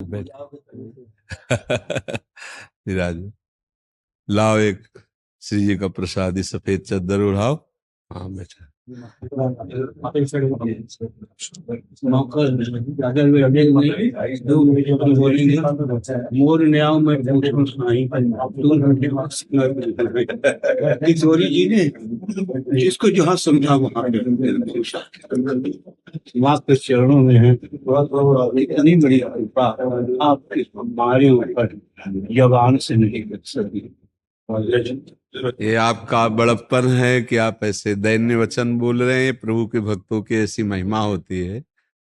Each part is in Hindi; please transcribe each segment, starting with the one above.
बैठ विराज। लाओ एक श्री जी का प्रसादी, सफेद चादर उड़ाओ। हाँ बेटा। मोर ने आओ मैं चोरी जी ने जिसको जहाँ समझा वहाँ आपके चरणों में है। इतनी बड़ी कृपा आपके हमारे ऊपर जबान से नहीं कर सकती। ये आपका बड़प्पन है कि आप ऐसे दैन्य वचन बोल रहे हैं। प्रभु के भक्तों की ऐसी महिमा होती है,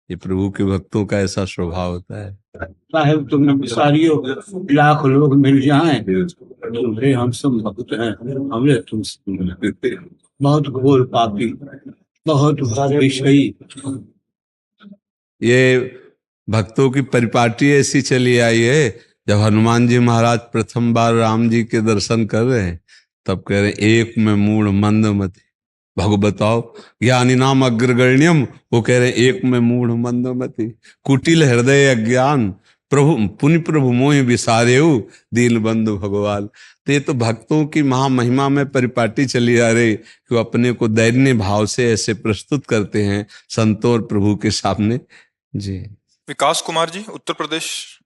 ये प्रभु के भक्तों का ऐसा स्वभाव होता है। साहेब तुम सारियों लाख लोग मिल जाएं, तुम्हें हम सब भक्त हैं, हमें तुम बहुत घोर पापी, बहुत विषयी। ये भक्तों की परिपाटी ऐसी चली आई है। जब हनुमान जी महाराज प्रथम बार राम जी के दर्शन कर रहे हैं, तब कह रहे हैं एक में मूढ़ मंदमति। भगवताओ ज्ञानी नाम अग्रगण्यम, वो कह रहे हैं एक में मूढ़ मंदमति। कुटिल हृदय अज्ञान प्रभु पुनि प्रभु मोहि विसारेऊ, दीन बंधु भगवान। तो ये तो भक्तों की महामहिमा में परिपाटी चली आ रही कि वो अपने को दैन्य भाव से ऐसे प्रस्तुत करते हैं संतों और प्रभु के सामने। जी विकास कुमार जी, उत्तर प्रदेश।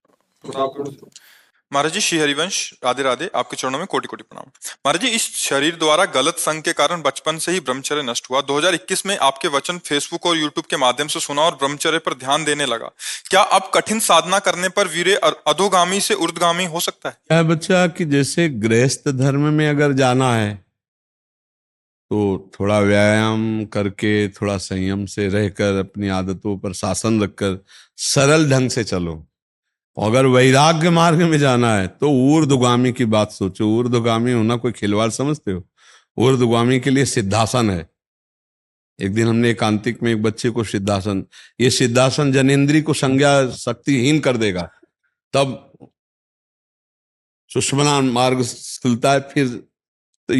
महाराज जी, श्री हरिवंश, राधे राधे। आपके चरणों में कोटि कोटि प्रणाम। महाराज जी, इस शरीर द्वारा गलत संग के कारण बचपन से ही ब्रह्मचर्य नष्ट हुआ। 2021 में आपके वचन फेसबुक और यूट्यूब के माध्यम से सुना और ब्रह्मचर्य पर ध्यान देने लगा। क्या अब कठिन साधना करने पर वीर्य अधोगामी से ऊर्ध्वगामी हो सकता है? क्या बच्चा कि जैसे गृहस्थ धर्म में अगर जाना है तो थोड़ा व्यायाम करके, थोड़ा संयम से रहकर, अपनी आदतों पर शासन रखकर सरल ढंग से चलो। अगर वैराग्य मार्ग में जाना है तो ऊर्ध्वगामी की बात सोचो। ऊर्ध्वगामी होना कोई खिलवाड़ समझते हो? ऊर्ध्वगामी के लिए सिद्धासन है। एक दिन हमने एकांतिक में एक बच्चे को सिद्धासन, ये सिद्धासन जनेन्द्री को संज्ञा शक्तिहीन कर देगा, तब सुषमना मार्ग खुलता है। फिर तो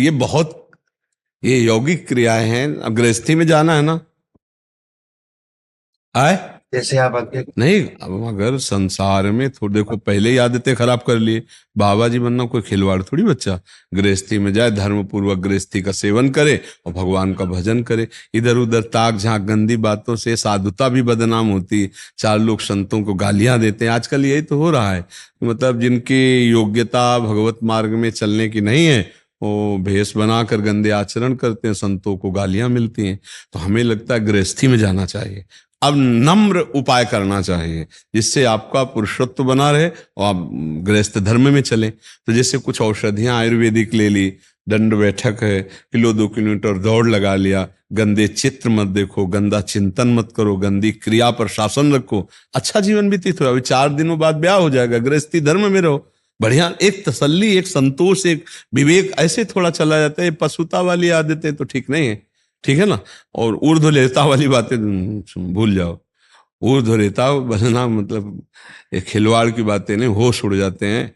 ये यौगिक क्रियाएं हैं। अब गृहस्थी में जाना है ना, आए जैसे आप आगे नहीं। अब अगर संसार में थोड़ी, देखो पहले ही आदतें खराब कर लिए, बाबा जी बनना कोई खिलवाड़ थोड़ी। बच्चा गृहस्थी में जाए, धर्म पूर्वक गृहस्थी का सेवन करे और भगवान का भजन करे। इधर उधर ताक झांक गंदी बातों से साधुता भी बदनाम होती है। चार लोग संतों को गालियां देते हैं। आजकल यही तो हो रहा है, मतलब जिनकी योग्यता भगवत मार्ग में चलने की नहीं है, वो भेष बनाकर गंदे आचरण करते हैं, संतों को गालियां मिलती हैं। तो हमें लगता है गृहस्थी में जाना चाहिए। अब नम्र उपाय करना चाहिए जिससे आपका पुरुषत्व बना रहे और आप गृहस्थ धर्म में चलें। तो जैसे कुछ औषधियां आयुर्वेदिक ले ली, दंड बैठक है, 1-2 किलोमीटर दौड़ लगा लिया, गंदे चित्र मत देखो, गंदा चिंतन मत करो, गंदी क्रिया पर शासन रखो, अच्छा जीवन व्यतीत हो। अभी 4 दिनों बाद ब्याह हो जाएगा, गृहस्थी धर्म में रहो, बढ़िया। एक तसल्ली, एक संतोष, एक विवेक ऐसे थोड़ा चला जाता है। पशुता वाली आदतें तो ठीक नहीं है, ठीक है ना। और ऊर्ध्वरेता वाली बातें भूल जाओ। ऊर्ध्वरेता बनना मतलब ये खिलवाड़ की बातें नहीं, होश उड़ जाते हैं।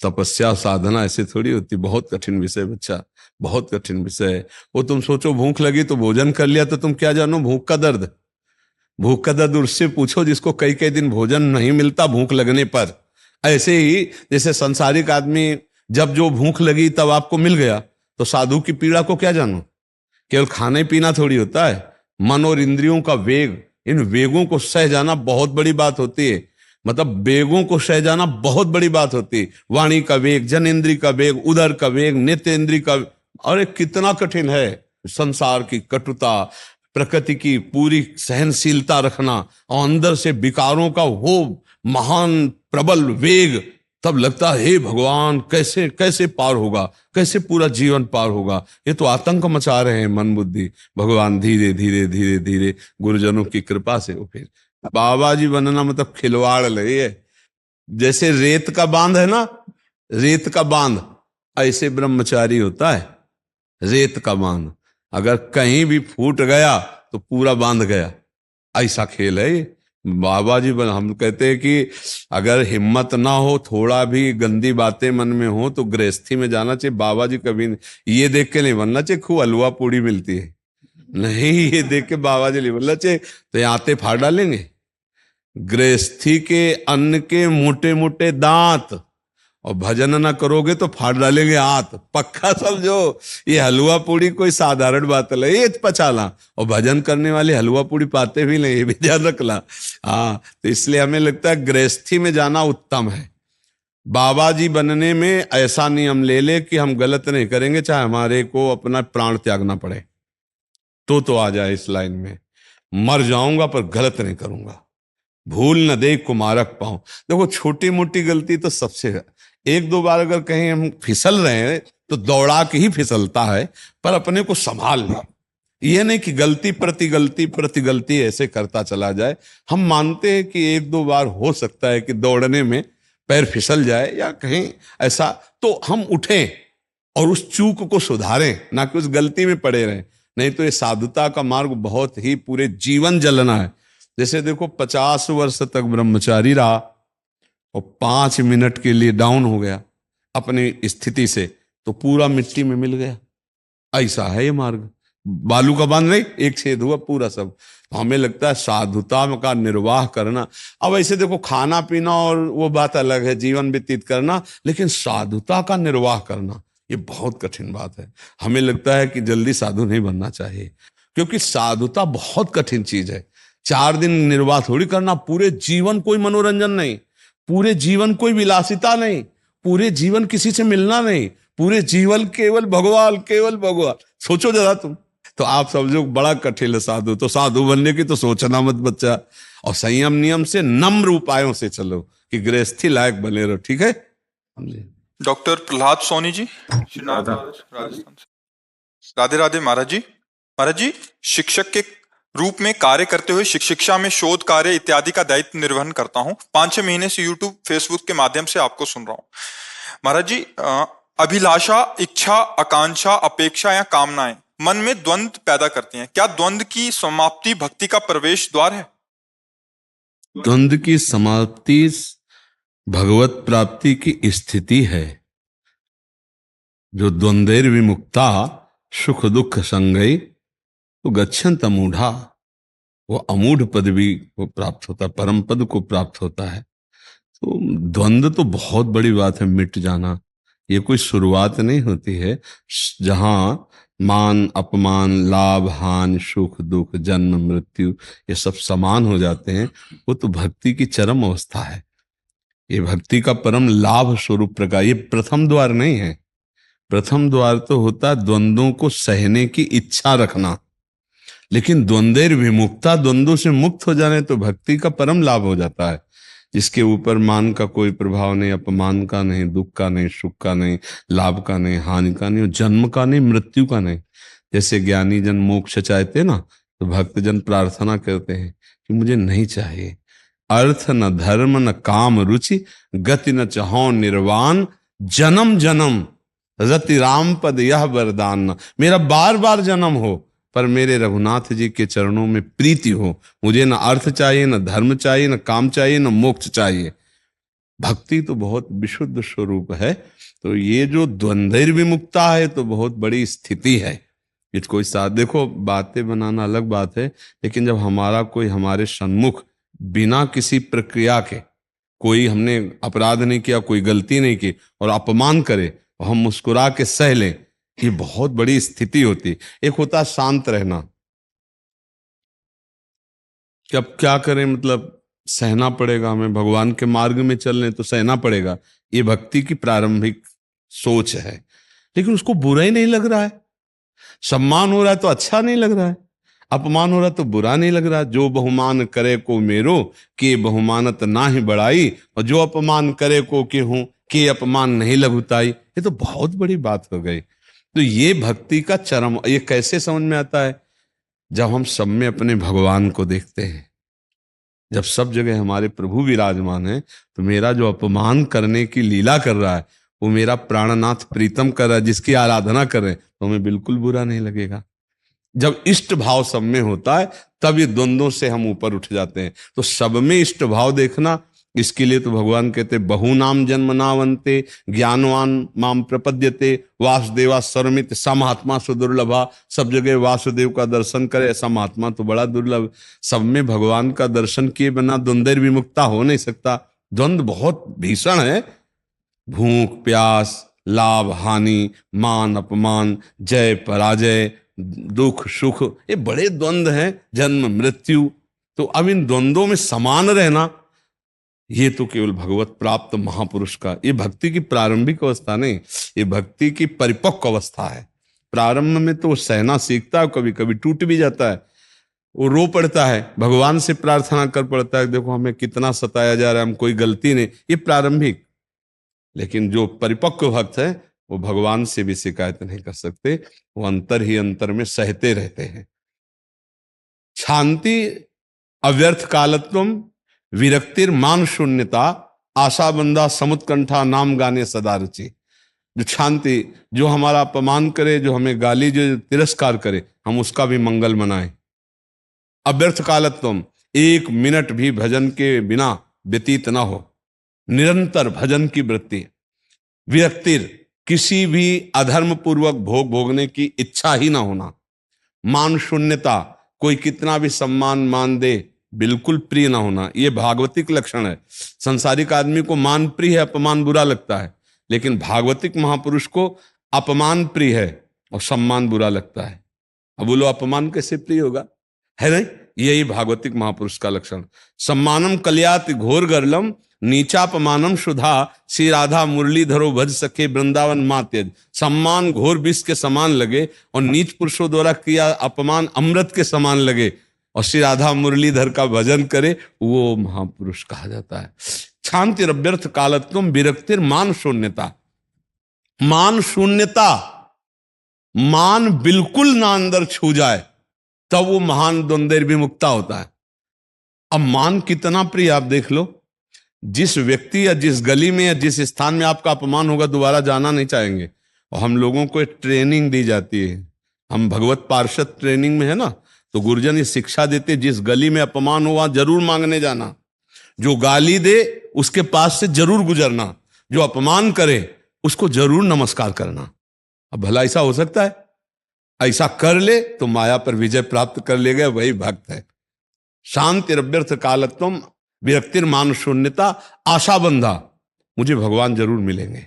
तपस्या साधना ऐसे थोड़ी होती। बहुत कठिन विषय बच्चा, बहुत कठिन विषय है वो। तुम सोचो भूख लगी तो भोजन कर लिया, तो तुम क्या जानो भूख का दर्द? भूख का दर्द उससे पूछो जिसको कई कई दिन भोजन नहीं मिलता भूख लगने पर। ऐसे ही जैसे सांसारिक आदमी, जब जो भूख लगी तब आपको मिल गया, तो साधु की पीड़ा को क्या जानो? केवल खाने पीना थोड़ी होता है, मन और इंद्रियों का वेग, इन वेगों को सह जाना बहुत बड़ी बात होती है। मतलब वेगों को सह जाना बहुत बड़ी बात होती है। वाणी का वेग, जनेन्द्रिय का वेग, उदर का वेग, नेत्रेंद्रिय का। अरे कितना कठिन है संसार की कटुता, प्रकृति की पूरी सहनशीलता रखना, और अंदर से विकारों का वो महान प्रबल वेग। तब लगता है हे भगवान, कैसे कैसे पार होगा, कैसे पूरा जीवन पार होगा। ये तो आतंक मचा रहे हैं मन बुद्धि। भगवान धीरे धीरे धीरे धीरे गुरुजनों की कृपा से वो फिर बाबा जी बनना मतलब खिलवाड़ लगे है। जैसे रेत का बांध है ना, रेत का बांध, ऐसे ब्रह्मचारी होता है। रेत का बांध अगर कहीं भी फूट गया तो पूरा बांध गया, ऐसा खेल है ये। बाबा जी हम कहते हैं कि अगर हिम्मत ना हो, थोड़ा भी गंदी बातें मन में हो, तो गृहस्थी में जाना चाहिए। बाबा जी कभी ये देख के नहीं बनना चाहिए खूब हलवा पूड़ी मिलती है, नहीं, ये देख के बाबा जी नहीं बनना चाहिए। तो आते फाड़ डालेंगे, गृहस्थी के अन्न के मोटे मोटे दांत, और भजन ना करोगे तो फाड़ डालेंगे हाथ, पक्का समझो। ये हलवा पूड़ी कोई साधारण बात नहीं, ये पचाला, और भजन करने वाले हलवा पूड़ी पाते भी नहीं, ये भी ध्यान रखना। हाँ, तो इसलिए हमें लगता है गृहस्थी में जाना उत्तम है। बाबा जी बनने में ऐसा नियम ले ले कि हम गलत नहीं करेंगे, चाहे हमारे को अपना प्राण त्यागना पड़े, तो आ जाए इस लाइन में। मर जाऊंगा पर गलत नहीं करूंगा, भूल न दे कुमारक पाऊं। देखो छोटी मोटी गलती तो सबसे, एक दो बार अगर कहीं हम फिसल रहे हैं तो दौड़ा के ही फिसलता है, पर अपने को संभाल ले। यह नहीं कि गलती प्रति गलती ऐसे करता चला जाए। हम मानते हैं कि एक दो बार हो सकता है कि दौड़ने में पैर फिसल जाए या कहीं ऐसा, तो हम उठें और उस चूक को सुधारें, ना कि उस गलती में पड़े रहें। नहीं तो ये साधुता का मार्ग बहुत ही पूरे जीवन जलना है। जैसे देखो 50 वर्ष तक ब्रह्मचारी रहा और 5 मिनट के लिए डाउन हो गया अपनी स्थिति से, तो पूरा मिट्टी में मिल गया। ऐसा है ये मार्ग, बालू का बांध नहीं, एक छेद हुआ पूरा सब। तो हमें लगता है साधुता का निर्वाह करना, अब ऐसे देखो खाना पीना और वो बात अलग है, जीवन व्यतीत करना, लेकिन साधुता का निर्वाह करना ये बहुत कठिन बात है। हमें लगता है कि जल्दी साधु नहीं बनना चाहिए, क्योंकि साधुता बहुत कठिन चीज है। 4 दिन निर्वाह थोड़ी करना, पूरे जीवन कोई मनोरंजन नहीं, पूरे जीवन कोई विलासिता नहीं, पूरे जीवन किसी से मिलना नहीं, पूरे जीवन केवल भगवान, केवल भगवान। सोचो जरा तुम, तो आप समझो बड़ा कठिन है साधु। तो साधु बनने की तो सोचना मत बच्चा, और संयम नियम से नम्र उपायों से चलो कि गृहस्थी लायक बने रहो, ठीक है। डॉक्टर प्रहलाद सोनी जी, श्रीनाथ राजस्थान से। राधे राधे महाराज जी। महाराज जी, शिक्षक के रूप में कार्य करते हुए शिक्षा में शोध कार्य इत्यादि का दायित्व निर्वहन करता हूं। 5-6 महीने से यूट्यूब फेसबुक के माध्यम से आपको सुन रहा हूं। महाराज जी, अभिलाषा, इच्छा, आकांक्षा, अपेक्षा या कामनाएं मन में द्वंद्व पैदा करती हैं। क्या द्वंद्व की समाप्ति भक्ति का प्रवेश द्वार है? द्वंद्व की समाप्ति भगवत प्राप्ति की स्थिति है। जो द्वंद्वैर विमुक्ता सुख दुख संगई तो गच्छन्त मूढ़ा, वो अमूढ़ पद भी वो प्राप्त होता है, परम पद को प्राप्त होता है। तो द्वंद्व तो बहुत बड़ी बात है, मिट जाना ये कोई शुरुआत नहीं होती है। जहां मान अपमान, लाभ हानि, सुख दुख, जन्म मृत्यु ये सब समान हो जाते हैं, वो तो भक्ति की चरम अवस्था है। ये भक्ति का परम लाभ स्वरूप प्रकार, ये प्रथम द्वार नहीं है। प्रथम द्वार तो होता है द्वंद्वों को सहने की इच्छा रखना, लेकिन द्वंद्वेर विमुक्ता, द्वंद्वों से मुक्त हो जाने तो भक्ति का परम लाभ हो जाता है, जिसके ऊपर मान का कोई प्रभाव नहीं, अपमान का नहीं, दुख का नहीं, सुख का नहीं, लाभ का नहीं, हानि का नहीं, जन्म का नहीं, मृत्यु का नहीं। जैसे ज्ञानी जन मोक्ष चाहते ना, तो भक्त जन प्रार्थना करते हैं कि मुझे नहीं चाहिए अर्थ न धर्म न काम रुचि, गति न चाहो निर्वाण, जन्म जन्म रति राम पद यह वरदान। मेरा बार बार जन्म हो पर मेरे रघुनाथ जी के चरणों में प्रीति हो। मुझे न अर्थ चाहिए, न धर्म चाहिए, न काम चाहिए, न मोक्ष चाहिए। भक्ति तो बहुत विशुद्ध स्वरूप है। तो ये जो द्वंद्वैर विमुक्ता है तो बहुत बड़ी स्थिति है। ये कोई साथ, देखो बातें बनाना अलग बात है, लेकिन जब हमारा कोई हमारे सन्मुख बिना किसी प्रक्रिया के, कोई हमने अपराध नहीं किया, कोई गलती नहीं की, और अपमान करे और हम मुस्कुरा के सह लें, ये बहुत बड़ी स्थिति होती। एक होता है शांत रहना, कि अब क्या करें, मतलब सहना पड़ेगा हमें, भगवान के मार्ग में चल रहे तो सहना पड़ेगा। ये भक्ति की प्रारंभिक सोच है। लेकिन उसको बुरा ही नहीं लग रहा है, सम्मान हो रहा है तो अच्छा नहीं लग रहा है, अपमान हो रहा तो बुरा नहीं लग रहा। जो बहुमान करे को मेरो के बहुमानत ना ही बढ़ाई, और जो अपमान करे को के हूं के अपमान नहीं लघुताई। ये तो बहुत बड़ी बात हो गई। तो ये भक्ति का चरम, ये कैसे समझ में आता है? जब हम सब में अपने भगवान को देखते हैं, जब सब जगह हमारे प्रभु विराजमान है, तो मेरा जो अपमान करने की लीला कर रहा है वो मेरा प्राणनाथ प्रीतम कर रहा है, जिसकी आराधना कर रहे हैं, तो हमें बिल्कुल बुरा नहीं लगेगा। जब इष्ट भाव सब में होता है तब ये द्वंद्वों से हम ऊपर उठ जाते हैं। तो सब में इष्ट भाव देखना इसके लिए तो भगवान कहते बहुनाम जन्म नावंते ज्ञानवान माम प्रपद्यते वासुदेवा सर्वमित। ऐसा महात्मा सुदुर्लभा, सब जगह वासुदेव का दर्शन करे ऐसा महात्मा तो बड़ा दुर्लभ। सब में भगवान का दर्शन किए बिना द्वंद्व विमुक्ता हो नहीं सकता। द्वंद्व बहुत भीषण है। भूख प्यास, लाभ हानि, मान अपमान, जय पराजय, दुख सुख, ये बड़े द्वंद्व हैं। जन्म मृत्यु। तो अब इन द्वंद्वों में समान रहना, ये तो केवल भगवत प्राप्त महापुरुष का, ये भक्ति की प्रारंभिक अवस्था नहीं, ये भक्ति की परिपक्व अवस्था है। प्रारंभ में तो सहना सीखता है, कभी कभी टूट भी जाता है, वो रो पड़ता है, भगवान से प्रार्थना कर पड़ता है, देखो हमें कितना सताया जा रहा है, हम कोई गलती नहीं, ये प्रारंभिक। लेकिन जो परिपक्व भक्त है वो भगवान से भी शिकायत नहीं कर सकते, वो अंतर ही अंतर में सहते रहते हैं। शांति अव्यर्थ कालत्वम विरक्तिर मान शून्यता आशा बंदा समुत्कंठा नाम गाने सदा रुचि। जो शांति, जो हमारा अपमान करे, जो हमें गाली, जो तिरस्कार करे, हम उसका भी मंगल मनाएं। अव्यर्थ कालत्वम, एक मिनट भी भजन के बिना व्यतीत ना हो, निरंतर भजन की वृत्ति। विरक्तिर, किसी भी अधर्म पूर्वक भोग भोगने की इच्छा ही ना होना। मान शून्यता, कोई कितना भी सम्मान मान दे बिल्कुल प्रिय ना होना, यह भागवतिक लक्षण है। संसारिक आदमी को मान प्रिय है, अपमान बुरा लगता है, लेकिन भागवतिक महापुरुष को अपमान प्रिय है और सम्मान बुरा लगता है। अब बोलो अपमान कैसे प्रिय होगा, है नहीं? यही भागवतिक महापुरुष का लक्षण। सम्मानम कल्याति घोर गर्लम नीचापमानम सुधा, श्री राधा मुरलीधरो भज सके वृंदावन मात्यज। सम्मान घोर विष के समान लगे और नीच पुरुषों द्वारा किया अपमान अमृत के समान लगे, और श्री राधा मुरलीधर का भजन करे, वो महापुरुष कहा जाता है। शांति अव्यर्थ कालत्वम विरक्तिर मान शून्यता। मान शून्यता, मान बिल्कुल ना अंदर छू जाए तब वो महान द्वंद्व विमुक्ता होता है। अब मान कितना प्रिय आप देख लो, जिस व्यक्ति या जिस गली में या जिस स्थान में आपका अपमान होगा दोबारा जाना नहीं चाहेंगे। और हम लोगों को एक ट्रेनिंग दी जाती है, हम भगवत पार्षद ट्रेनिंग में है ना, तो गुरुजन ये शिक्षा देते, जिस गली में अपमान हो वहां जरूर मांगने जाना, जो गाली दे उसके पास से जरूर गुजरना, जो अपमान करे उसको जरूर नमस्कार करना। अब भला ऐसा हो सकता है? ऐसा कर ले तो माया पर विजय प्राप्त कर ले गए, वही भक्त है। शांति अव्यर्थ कालत्वम विरक्तिर मान शून्यता आशा बंधा, मुझे भगवान जरूर मिलेंगे।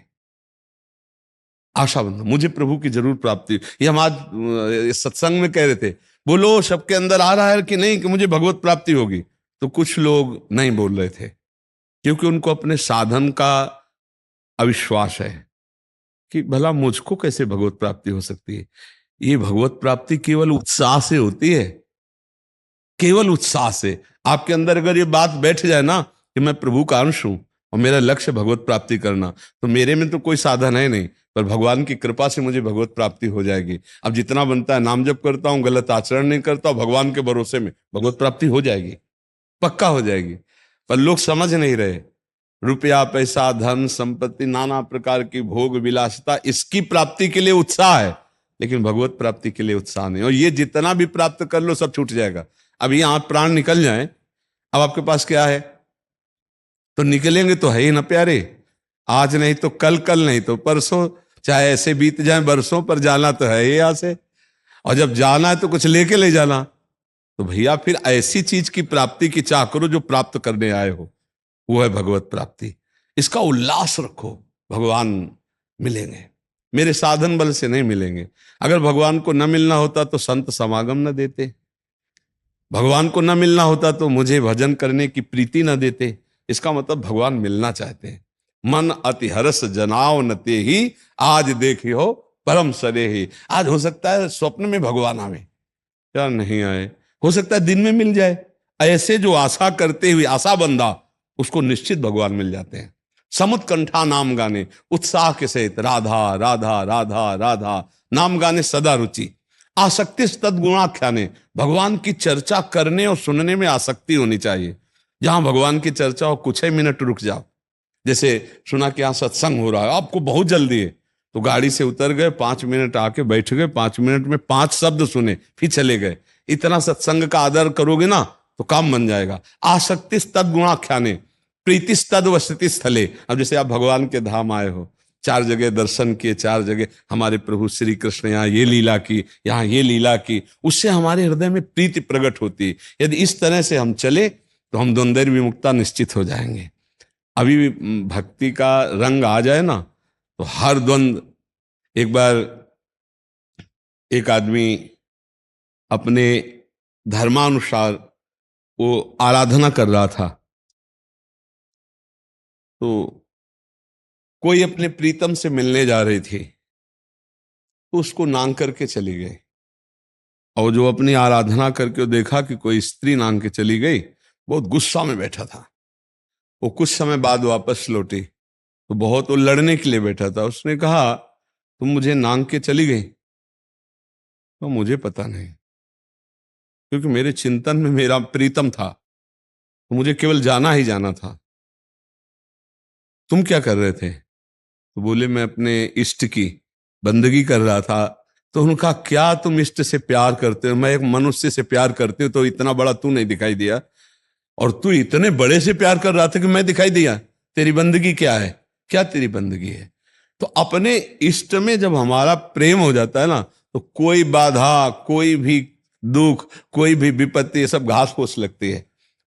आशा बंधा, मुझे प्रभु की जरूर प्राप्ति। ये हम आज सत्संग में कह रहे थे, बोलो सबके अंदर आ रहा है कि नहीं कि मुझे भगवत प्राप्ति होगी, तो कुछ लोग नहीं बोल रहे थे, क्योंकि उनको अपने साधन का अविश्वास है कि भला मुझको कैसे भगवत प्राप्ति हो सकती है। ये भगवत प्राप्ति केवल उत्साह से होती है, केवल उत्साह से। आपके अंदर अगर ये बात बैठ जाए ना कि मैं प्रभु का अंश हूं और मेरा लक्ष्य भगवत प्राप्ति करना, तो मेरे में तो कोई साधन है नहीं, पर भगवान की कृपा से मुझे भगवत प्राप्ति हो जाएगी। अब जितना बनता है नाम जप करता हूं, गलत आचरण नहीं करता हूं, भगवान के भरोसे में भगवत प्राप्ति हो जाएगी, पक्का हो जाएगी। पर लोग समझ नहीं रहे, रुपया पैसा धन संपत्ति नाना प्रकार की भोग विलासिता, इसकी प्राप्ति के लिए उत्साह है, लेकिन भगवत प्राप्ति के लिए उत्साह नहीं। और ये जितना भी प्राप्त कर लो सब छूट जाएगा। अब यहां प्राण निकल जाए, अब आपके पास क्या है? तो निकलेंगे तो है ही ना प्यारे, आज नहीं तो कल, कल नहीं तो परसों, चाहे ऐसे बीत जाए वर्षों, पर जाना तो है ही यहां से। और जब जाना है तो कुछ लेके ले जाना। तो भैया फिर ऐसी चीज की प्राप्ति की चाह करो जो प्राप्त करने आए हो, वो है भगवत प्राप्ति। इसका उल्लास रखो, भगवान मिलेंगे, मेरे साधन बल से नहीं मिलेंगे। अगर भगवान को न मिलना होता तो संत समागम न देते, भगवान को न मिलना होता तो मुझे भजन करने की प्रीति न देते। इसका मतलब भगवान मिलना चाहते हैं। मन अति हरस जनाव न ते ही, आज देखी हो परम सरे ही। आज हो सकता है स्वप्न में भगवान आवे या नहीं आए, हो सकता है दिन में मिल जाए। ऐसे जो आशा करते हुए आशा बंदा, उसको निश्चित भगवान मिल जाते हैं। समुत्कंठा नाम गाने, उत्साह के सहित राधा राधा राधा राधा नाम गाने सदा रुचि। आसक्ति तद्गुणाख्याने, भगवान की चर्चा करने और सुनने में आसक्ति होनी चाहिए। जहां भगवान की चर्चा हो कुछ ही मिनट रुक जाओ। जैसे सुना कि यहां सत्संग हो रहा है, आपको बहुत जल्दी है, तो गाड़ी से उतर गए, 5 मिनट आके बैठ गए, 5 मिनट में 5 शब्द सुने, फिर चले गए। इतना सत्संग का आदर करोगे ना तो काम बन जाएगा। आसक्ति तद्गुणाख्याने, प्रीतिस्तद वसति स्थले। अब जैसे आप भगवान के धाम आए हो, 4 जगह दर्शन किए, 4 जगह हमारे प्रभु श्री कृष्ण यहाँ ये लीला की, यहाँ ये लीला की, उससे हमारे हृदय में प्रीति प्रकट होती है। यदि इस तरह से हम चले तो हम द्वंद्व विमुक्ता निश्चित हो जाएंगे। अभी भी भक्ति का रंग आ जाए ना तो हर द्वंद्व। एक बार एक आदमी अपने धर्मानुसार वो आराधना कर रहा था, तो कोई अपने प्रीतम से मिलने जा रही थी, तो उसको नांग करके चली गई। और जो अपनी आराधना करके देखा कि कोई स्त्री नांग के चली गई, बहुत गुस्सा में बैठा था। वो कुछ समय बाद वापस लौटी तो बहुत वो लड़ने के लिए बैठा था। उसने कहा तुम मुझे नांग के चली गई? तो मुझे पता नहीं, क्योंकि मेरे चिंतन में मेरा प्रीतम था, तो मुझे केवल जाना ही जाना था। तुम क्या कर रहे थे? तो बोले मैं अपने इष्ट की बंदगी कर रहा था। तो उनका क्या तुम इष्ट से प्यार करते हो? मैं एक मनुष्य से प्यार करते हो तो इतना बड़ा तू नहीं दिखाई दिया, और तू इतने बड़े से प्यार कर रहा था कि मैं दिखाई दिया? तेरी बंदगी क्या है? क्या तेरी बंदगी है? तो अपने इष्ट में जब हमारा प्रेम हो जाता है ना, तो कोई बाधा, कोई भी दुख, कोई भी विपत्ति, ये सब घास फूस लगती है।